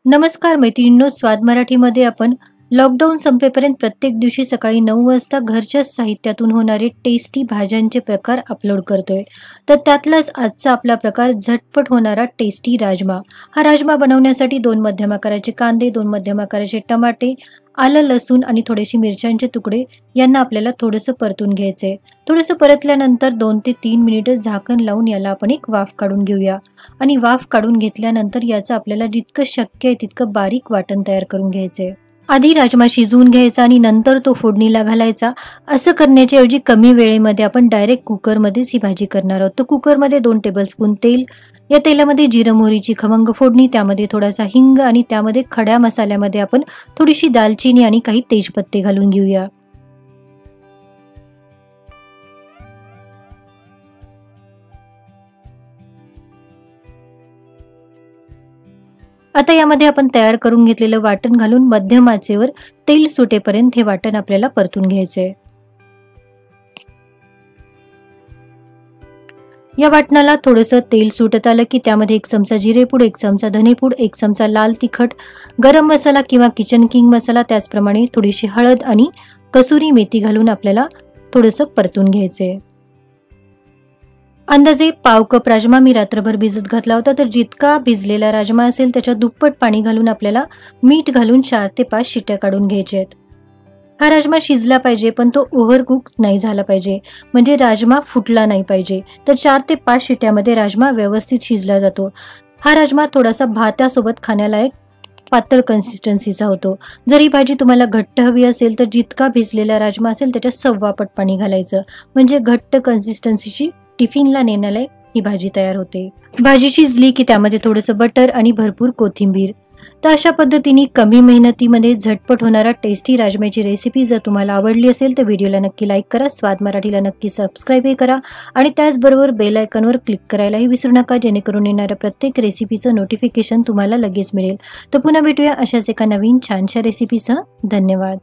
नमस्कार मैत्रिणींनो, स्वाद मराठीमध्ये आपण लॉकडाऊन संपेपर्यंत प्रत्येक दिवशी सकाळी 9 वाजता घरच्या साहित्यातून होणारे टेस्टी भाज्यांचे प्रकार अपलोड करतोय. तर त्यातलाच आजचा आपला प्रकार झटपट होणारा टेस्टी राजमा. हा राजमा बनवण्यासाठी 2 मध्यम आकाराचे कांदे, 2 मध्यम आकाराचे टमाटे, आलं, लसूण आणि थोडेसे मिरच्यांचे तुकडे यांना आपल्याला थोडंसं परतून घ्यायचंय. थोडंसं परतल्यानंतर 2 ते 3 मिनिटं झाकण लावून याला आपण एक वाफ काढून घेऊया. आणि वाफ काढून घेतल्यानंतर याचं आपल्याला जितकं शक्य आहे तितकं बारीक वाटण तयार करून घ्यायचंय. आधी राजमा शिजवून घ्यायचा आणि नंतर तो फोडणीला घालायचा. असं करण्याच्या ऐवजी कमी वेळेमध्ये आपण डायरेक्ट कुकरमध्येच ही भाजी करणार आहोत. तर कुकरमध्ये 2 टेबलस्पून तेल, या तेलामध्ये जिरं मोहरीची खमंग फोडणी, त्यामध्ये थोडासा हिंग आणि त्यामध्ये खड्या मसाल्यामध्ये आपण थोडीशी दालचिनी आणि काही तेजपत्ते घालून घेऊया. आता यामध्ये आपण तयार करून घेतलेलं वाटण घालून मध्यम आचेवर तेल सुटेपर्यंत हे वाटण आपल्याला परतून घ्यायचंय. या वाटणाला थोडंसं तेल सुटत आलं की त्यामध्ये 1 चमचा जिरेपूड, 1 चमचा धनेपूड, 1 चमचा लाल तिखट, गरम मसाला किंवा किचन किंग मसाला, त्याचप्रमाणे थोडीशी हळद आणि कसुरी मेथी घालून आपल्याला थोडंसं परतून घ्यायचंय. अंदाजे पाव कप राजमा मी रात्रभर भिजत घातला होता. तर जितका भिजलेला राजमा असेल त्याच्या दुप्पट पाणी घालून आपल्याला मीठ घालून 4 ते 5 शिट्ट्या काढून घ्यायच्या आहेत. हा राजमा शिजला पाहिजे पण तो ओव्हर कुक नाही झाला पाहिजे, म्हणजे राजमा फुटला नाही पाहिजे. तर 4 ते 5 शिट्ट्यामध्ये राजमा व्यवस्थित शिजला जातो. हा राजमा थोडासा भातासोबत खाण्यालायक पातळ कन्सिस्टन्सीचा होतो. जर ही भाजी तुम्हाला घट्ट हवी असेल तर जितका भिजलेला राजमा असेल त्याच्या 1.25 पट पाणी घालायचं, म्हणजे घट्ट कन्सिस्टन्सीची टिफिनला नेण्याला ही भाजी तयार होते. भाजी शिजली की त्यामध्ये थोडंसं बटर आणि भरपूर कोथिंबीर. तर अशा पद्धतीने कमी मेहनतीमध्ये झटपट होणारा टेस्टी राजम्याची रेसिपी जर तुम्हाला आवडली असेल तर व्हिडिओला नक्की लाईक करा, स्वाद मराठीला नक्की सबस्क्राईबही करा आणि त्याचबरोबर बेल आयकॉनवर क्लिक करायलाही विसरू नका, जेणेकरून येणाऱ्या प्रत्येक रेसिपीचं नोटिफिकेशन तुम्हाला लगेच मिळेल. तर पुन्हा भेटूया अशाच एका नवीन छानशा रेसिपीसह. धन्यवाद.